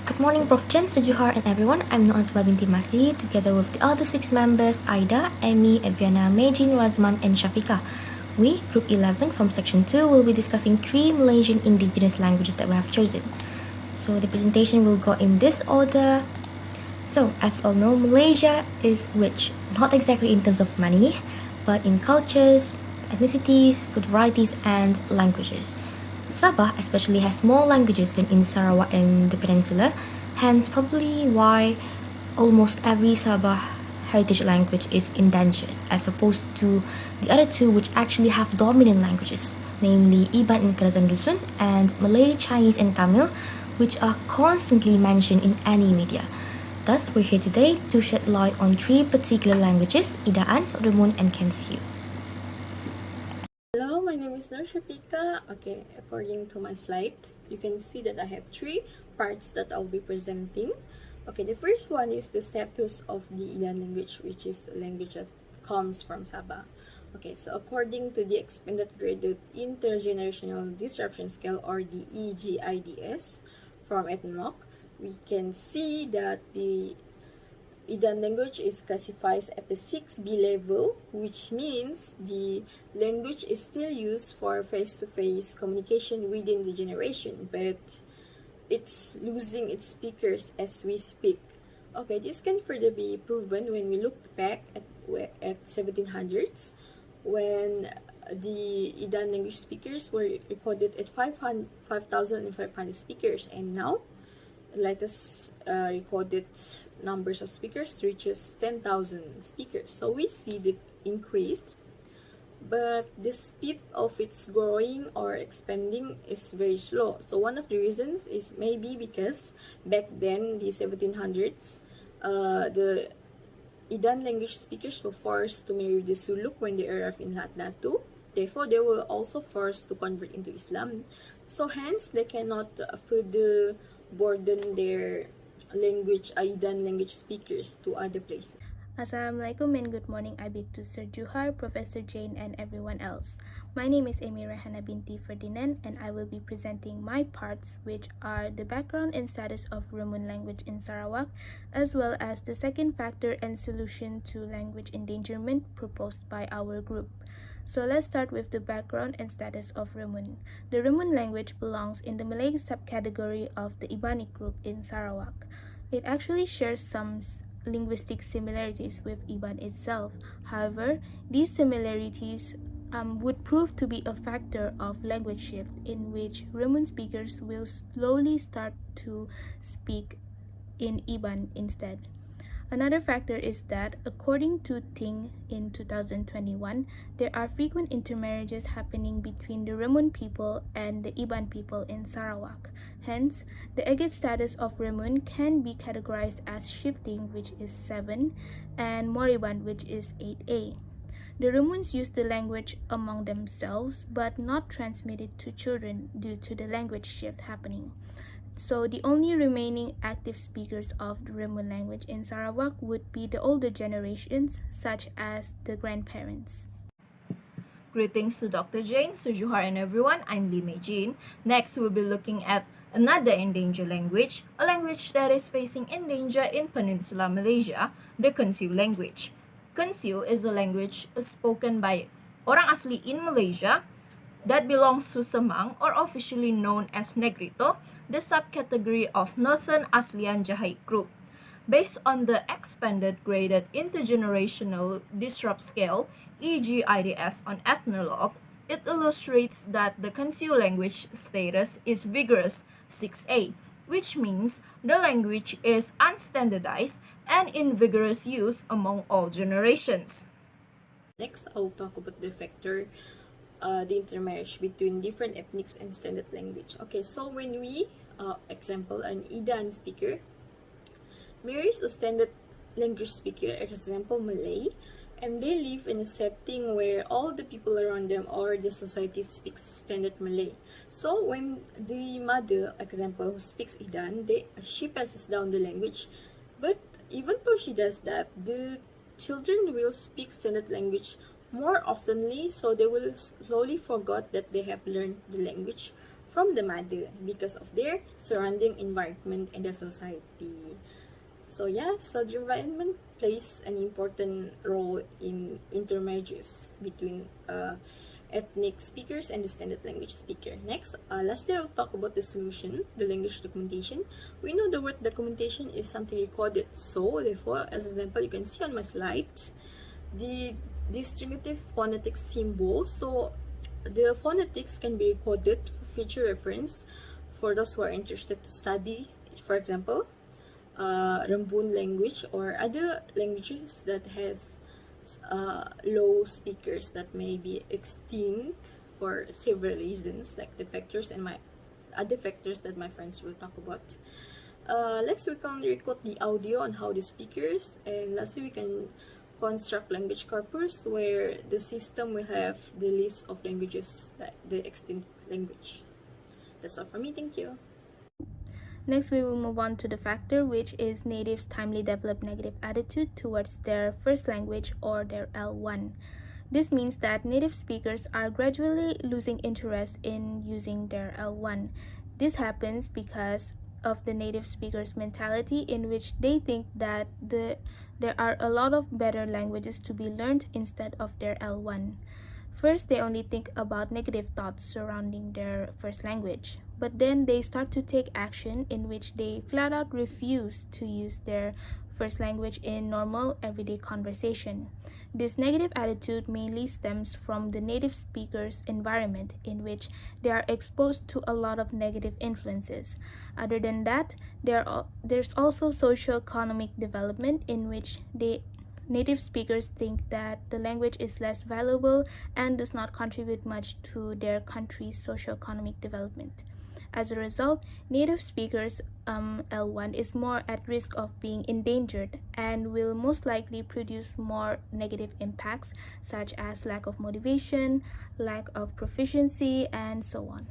Good morning, Prof. Jen, Sejuhar, and everyone. I'm Noazba binti Masli, together with the other 6 members, Aida, Amy, Eviana, Majin, Razman, and Shafika. We, Group 11 from Section 2, will be discussing 3 Malaysian Indigenous languages that we have chosen. So the presentation will go in this order. So, as we all know, Malaysia is rich, not exactly in terms of money, but in cultures, ethnicities, food varieties, and languages. Sabah especially has more languages than in Sarawak and the peninsula, hence probably why almost every Sabah heritage language is endangered, as opposed to the other two which actually have dominant languages, namely Iban and Kerazan Dusun, and Malay, Chinese, and Tamil, which are constantly mentioned in any media. Thus, we're here today to shed light on 3 particular languages, Idaan, Remun, and Kensiu. Hello, my name is Shafika. Okay, according to my slide, you can see that I have 3 parts that I'll be presenting. Okay, the first one is the status of the Idan language, which is a language that comes from Sabah. Okay, so according to the Expanded Graded Intergenerational Disruption Scale, or the EGIDS, from Ethnologue, we can see that the Idan language is classified at the 6B level, which means the language is still used for face-to-face communication within the generation, but it's losing its speakers as we speak. Okay, this can further be proven when we look back at 1700s, when the Idan language speakers were recorded at 5,500 speakers, and now latest recorded numbers of speakers reaches 10,000 speakers. So we see the increase, but the speed of its growing or expanding is very slow. So one of the reasons is maybe because back then, the 1700s, the Idan language speakers were forced to marry the Suluk when they arrived in Datu. Therefore, they were also forced to convert into Islam. So hence, they cannot further burden their language, Idan language speakers, to other places. Assalamualaikum and good morning. I bid to Sir Juhar, Professor Jane, and everyone else. My name is Amy Rahana binti Ferdinand, and I will be presenting my parts, which are the background and status of Remun language in Sarawak, as well as the second factor and solution to language endangerment proposed by our group. So let's start with the background and status of Remun. The Remun language belongs in the Malay subcategory of the Ibanic group in Sarawak. It actually shares some linguistic similarities with Iban itself. However, these similarities would prove to be a factor of language shift, in which Remun speakers will slowly start to speak in Iban instead. Another factor is that, according to Ting in 2021, there are frequent intermarriages happening between the Remun people and the Iban people in Sarawak. Hence, the agate status of Remun can be categorized as shifting, which is 7, and moribund, which is 8A. The Remuns use the language among themselves, but not transmit it to children due to the language shift happening. So the only remaining active speakers of the Remun language in Sarawak would be the older generations, such as the grandparents. Greetings to Dr. Jane, Sir Juhar, and everyone. I'm Lee Mei Jin. Next, we'll be looking at another endangered language, a language that is facing endanger in Peninsular Malaysia, the Kensiu language. Kensiu is a language spoken by orang asli in Malaysia that belongs to Semang, or officially known as Negrito, the subcategory of Northern ASEAN Jahait group. Based on the Expanded Graded Intergenerational Disrupt Scale, EGIDS, on Ethnologue, it illustrates that the Kensiu language status is vigorous 6A, which means the language is unstandardized and in vigorous use among all generations. Next, I'll talk about the factor, the intermarriage between different ethnics and standard language. Okay, so when we, example, an Idan speaker marries a standard language speaker, example Malay, and they live in a setting where all the people around them or the society speaks standard Malay. So when the mother, example, who speaks Idan, she passes down the language, but even though she does that, the children will speak standard language more oftenly, so they will slowly forget that they have learned the language from the mother because of their surrounding environment and the society. So yeah, so the environment plays an important role in intermarriages between ethnic speakers and the standard language speaker. Next, lastly, I'll talk about the solution, the language documentation. We know the word documentation is something recorded. So therefore, as an example, you can see on my slide, the distributive phonetic symbols. So the phonetics can be recorded for future reference for those who are interested to study, for example, Rambun language or other languages that has low speakers that may be extinct for several reasons, like the factors and my other factors that my friends will talk about. Next, we can record the audio on how the speakers, and lastly, we can construct language corpus where the system will have the list of languages, like the extinct language. That's all for me. Thank you. Next, we will move on to the factor, which is natives' timely developed negative attitude towards their first language or their L1. This means that native speakers are gradually losing interest in using their L1. This happens because of the native speakers' mentality, in which they think that there are a lot of better languages to be learned instead of their L1. First, they only think about negative thoughts surrounding their first language, but then they start to take action in which they flat out refuse to use their first language in normal everyday conversation. This negative attitude mainly stems from the native speaker's environment, in which they are exposed to a lot of negative influences. Other than that, there's also socio-economic development, in which native speakers think that the language is less valuable and does not contribute much to their country's socio-economic development. As a result, native speakers L1 is more at risk of being endangered and will most likely produce more negative impacts, such as lack of motivation, lack of proficiency, and so on.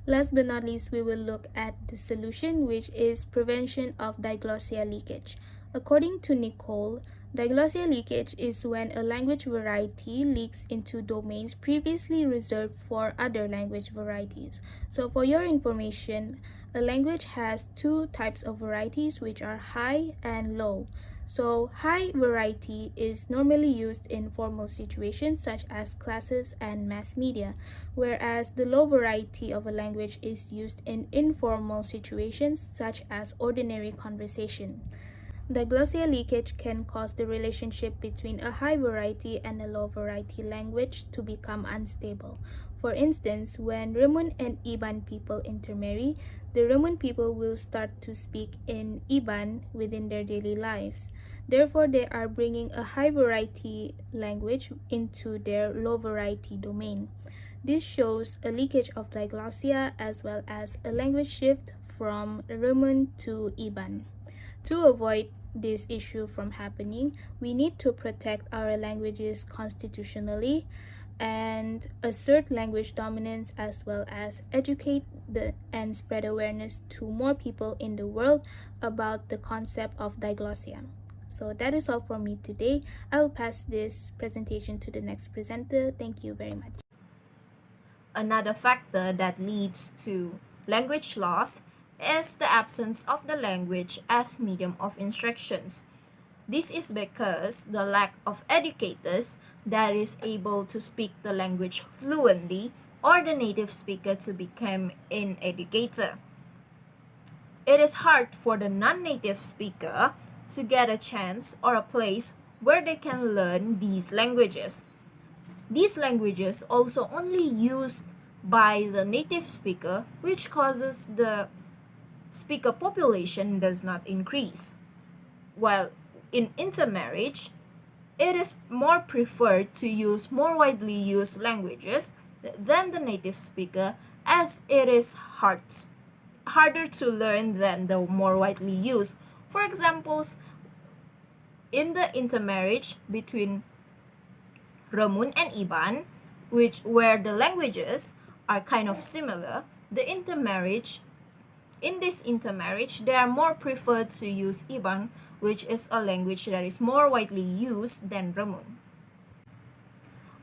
Last but not least, we will look at the solution, which is prevention of diglossia leakage. According to Nicole, diglossia leakage is when a language variety leaks into domains previously reserved for other language varieties. So for your information, a language has two types of varieties, which are high and low. So high variety is normally used in formal situations such as classes and mass media, whereas the low variety of a language is used in informal situations such as ordinary conversation. Diglossia leakage can cause the relationship between a high variety and a low variety language to become unstable. For instance, when Remun and Iban people intermarry, the Remun people will start to speak in Iban within their daily lives. Therefore, they are bringing a high variety language into their low variety domain. This shows a leakage of diglossia as well as a language shift from Remun to Iban. To avoid this issue from happening, we need to protect our languages constitutionally and assert language dominance, as well as educate and spread awareness to more people in the world about the concept of diglossia. So that is all for me today. I will pass this presentation to the next presenter. Thank you very much. Another factor that leads to language loss is the absence of the language as medium of instructions. This is because the lack of educators that is able to speak the language fluently, or the native speaker to become an educator. It is hard for the non-native speaker to get a chance or a place where they can learn these languages. These languages also only used by the native speaker, which causes the speaker population does not increase. While in intermarriage, it is more preferred to use more widely used languages than the native speaker, as it is harder to learn than the more widely used. For examples, in the intermarriage between Ramun and Iban, where the languages are kind of similar, in this intermarriage, they are more preferred to use Iban, which is a language that is more widely used than Ramun.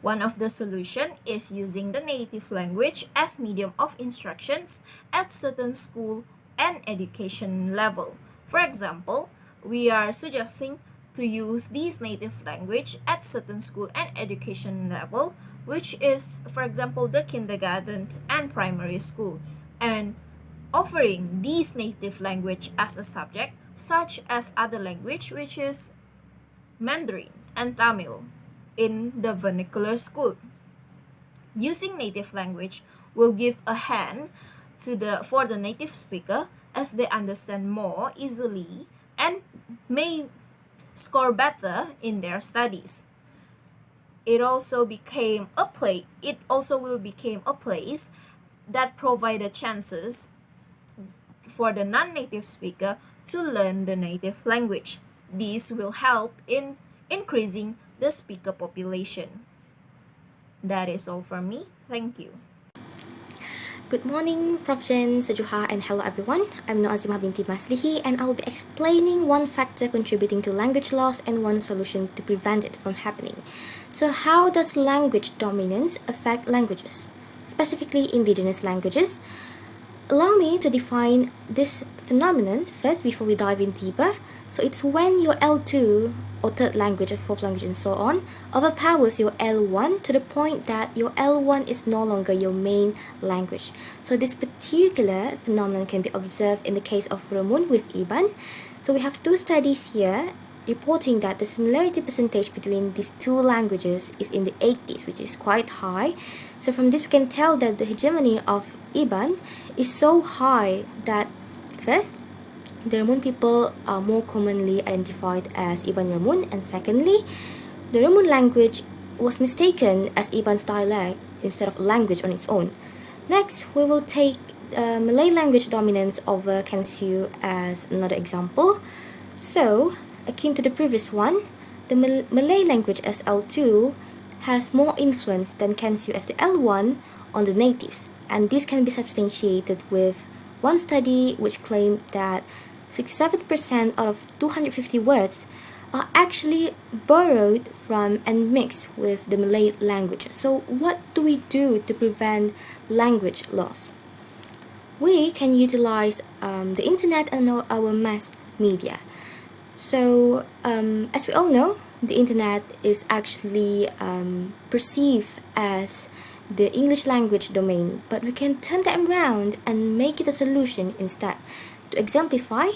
One of the solutions is using the native language as medium of instructions at certain school and education level. For example, we are suggesting to use this native language at certain school and education level, which is, for example, the kindergarten and primary school, and offering this native language as a subject, such as other language, which is Mandarin and Tamil in the vernacular school. Using native language will give a hand for the native speaker as they understand more easily and may score better in their studies. It also will become a place that provided chances for the non-native speaker to learn the native language. This will help in increasing the speaker population. That is all from me. Thank you. Good morning, Prof. Jen, Sejuha, and hello everyone. I'm Noazimah binti Maslihi, and I'll be explaining one factor contributing to language loss and one solution to prevent it from happening. So how does language dominance affect languages, specifically indigenous languages? Allow me to define this phenomenon first before we dive in deeper. So it's when your L2 or third language or fourth language and so on overpowers your L1 to the point that your L1 is no longer your main language. So this particular phenomenon can be observed in the case of Ramun with Iban. So we have two studies here reporting that the similarity percentage between these two languages is in the 80s, which is quite high. So from this we can tell that the hegemony of Iban is so high that first, the Ramun people are more commonly identified as Iban Ramun, and secondly, the Ramun language was mistaken as Iban's dialect instead of language on its own. Next, we will take Malay language dominance over Kansu as another example. So, akin to the previous one, the Malay language as L2 has more influence than Kansu as the L1 on the natives, and this can be substantiated with one study which claimed that 67% out of 250 words are actually borrowed from and mixed with the Malay language. So what do we do to prevent language loss? We can utilize the internet and our mass media. So as we all know, the internet is actually perceived as the English language domain, but we can turn that around and make it a solution instead. To exemplify,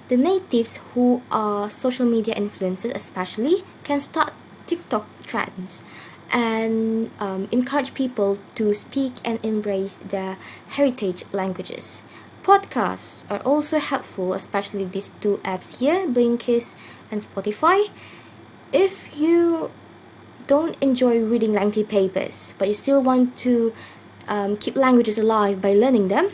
the natives who are social media influencers especially can start TikTok trends and encourage people to speak and embrace their heritage languages. Podcasts are also helpful, especially these two apps here, Blinkist and Spotify. If you don't enjoy reading lengthy papers, but you still want to keep languages alive by learning them,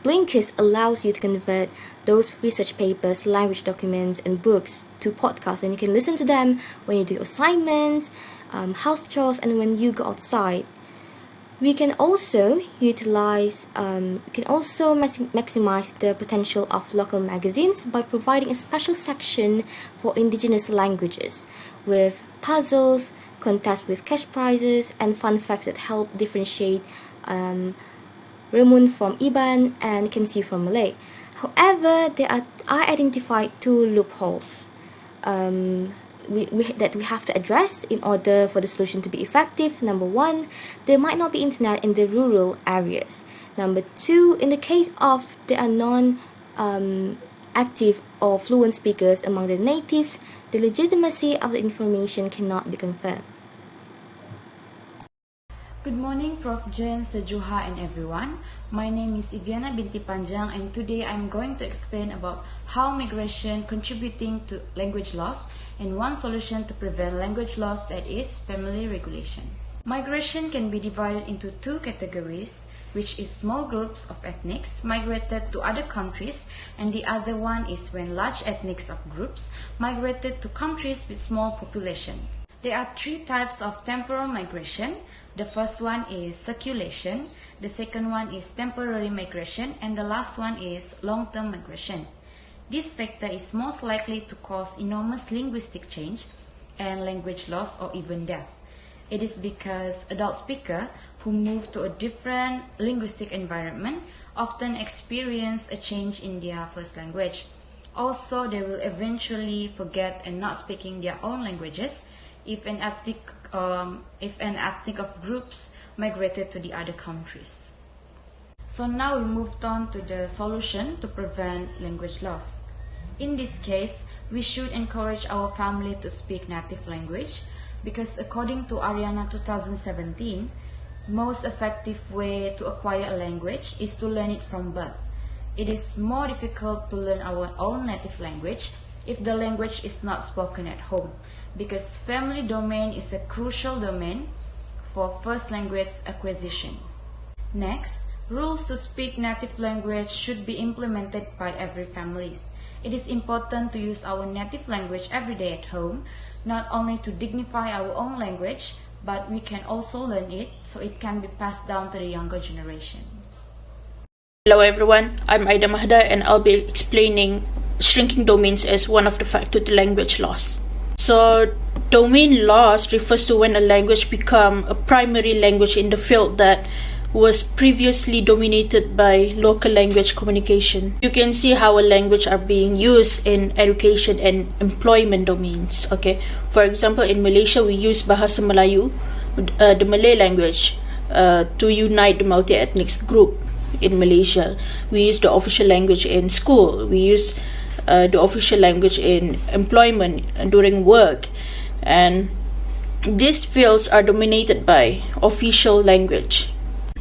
Blinkist allows you to convert those research papers, language documents, and books to podcasts, and you can listen to them when you do assignments, house chores, and when you go outside. We can also maximize the potential of local magazines by providing a special section for indigenous languages with puzzles, contests with cash prizes, and fun facts that help differentiate Ramun from Iban and Kansi from Malay. However, I identified two loopholes that we have to address in order for the solution to be effective. Number one, there might not be internet in the rural areas. Number two, in the case of there are non-active or fluent speakers among the natives, the legitimacy of the information cannot be confirmed. Good morning, Prof. Jen, Sejuha, and everyone. My name is Ivyana binti Panjang, and today I'm going to explain about how migration contributing to language loss and one solution to prevent language loss, that is family regulation. Migration can be divided into two categories, which is small groups of ethnics migrated to other countries, and the other one is when large ethnics of groups migrated to countries with small population. There are three types of temporal migration. The first one is circulation, the second one is temporary migration, and the last one is long-term migration. This factor is most likely to cause enormous linguistic change and language loss or even death. It is because adult speakers who move to a different linguistic environment often experience a change in their first language. Also, they will eventually forget and not speaking their own languages if an ethnic of groups migrated to the other countries. So now we moved on to the solution to prevent language loss. In this case, we should encourage our family to speak native language because according to Ariana 2017, most effective way to acquire a language is to learn it from birth. It is more difficult to learn our own native language if the language is not spoken at home because family domain is a crucial domain for first language acquisition. Next, rules to speak native language should be implemented by every family. It is important to use our native language every day at home, not only to dignify our own language, but we can also learn it so it can be passed down to the younger generation. Hello everyone, I'm Aida Mahda and I'll be explaining shrinking domains as one of the factors to language loss. So, domain loss refers to when a language becomes a primary language in the field that was previously dominated by local language communication. You can see how a language are being used in education and employment domains. Okay, for example, in Malaysia we use Bahasa Melayu, the Malay language, to unite the multi-ethnic group in Malaysia. We use the official language in school. We use the official language in employment during work, and these fields are dominated by official language.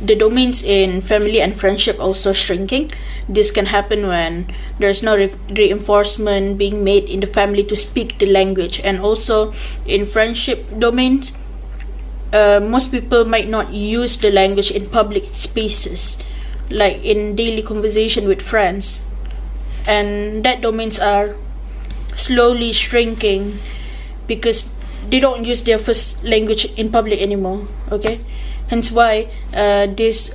The domains in family and friendship also shrinking. This can happen when there's no reinforcement being made in the family to speak the language, and also in friendship domains, most people might not use the language in public spaces, like in daily conversation with friends, and that domains are slowly shrinking because they don't use their first language in public anymore. Okay, hence why these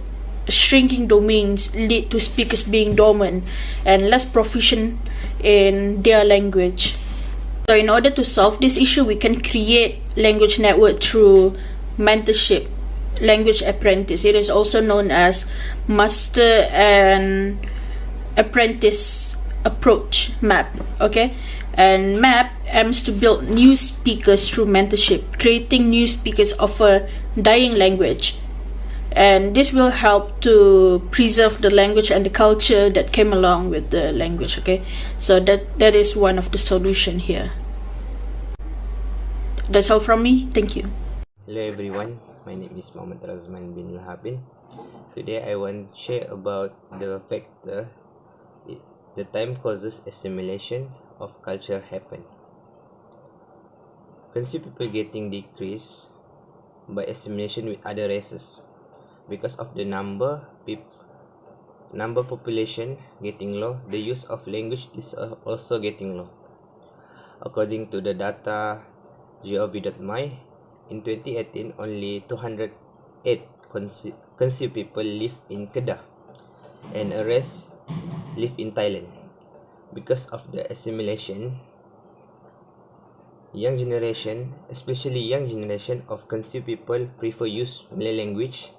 shrinking domains lead to speakers being dormant and less proficient in their language. So in order to solve this issue, we can create language network through mentorship, language apprentice. It is also known as master and apprentice approach, MAP. Okay, and MAP aims to build new speakers through mentorship, creating new speakers of a dying language, and this will help to preserve the language and the culture that came along with the language. Okay, so that is one of the solution here. That's all from me. Thank you. Hello everyone, my name is Muhammad Razman bin Lahabin. Today I want to share about the factor the time causes assimilation of culture happen. Consider people getting decreased by assimilation with other races because of the number population getting low. The use of language is also getting low. According to the data gov.my, in 2018 only 208 Khonsa people live in Kedah and the rest live in Thailand. Because of the assimilation, young generation, especially young generation of Khonsa people, prefer use Malay language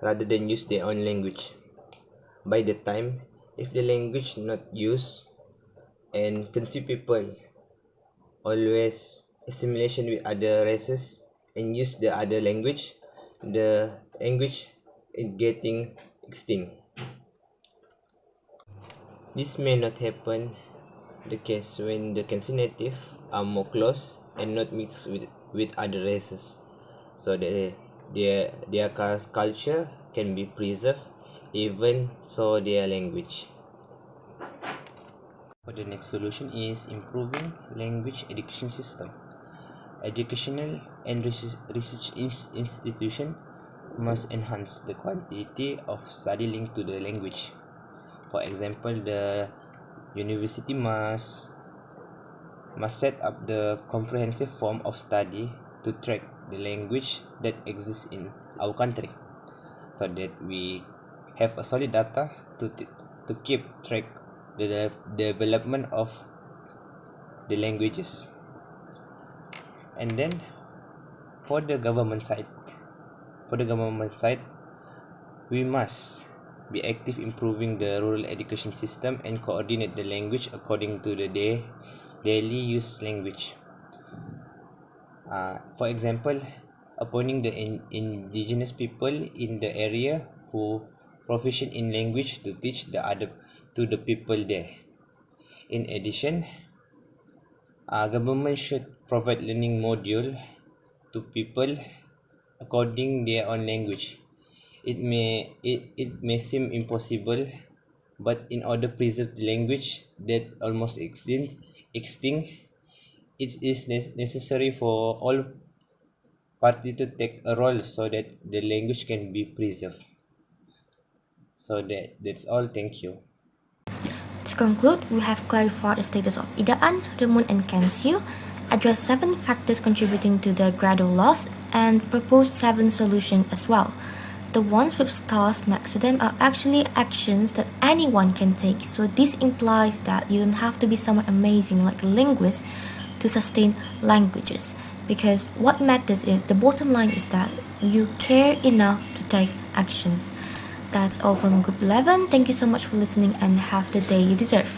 rather than use their own language. By the time, if the language not used and Khonsa people always assimilation with other races and use the other language, the language is getting extinct. This may not happen the case when the Khonsa native are more close and not mixed with other races, so that their culture can be preserved, even so their language. For the next solution is improving language education system. Educational and research institution must enhance the quantity of study linked to the language. For example, the university must set up the comprehensive form of study to track the language that exists in our country, so that we have a solid data to keep track the development of the languages. And then For the government side, we must be active improving the rural education system and coordinate the language according to the daily use language. For example, appointing the indigenous people in the area who proficient in language to teach to the people there. In addition, government should provide learning module to people according their own language. It may seem impossible, but in order to preserve the language that almost extinct, it is necessary for all parties to take a role so that the language can be preserved. So that's all. Thank you. To conclude, we have clarified the status of Idaan, Remun, and Kensyu, addressed 7 factors contributing to the gradual loss, and proposed 7 solutions as well. The ones with stars next to them are actually actions that anyone can take, so this implies that you don't have to be someone amazing like a linguist to sustain languages. Because what matters is, the bottom line is that you care enough to take actions. That's all from Group 11. Thank you so much for listening and have the day you deserve.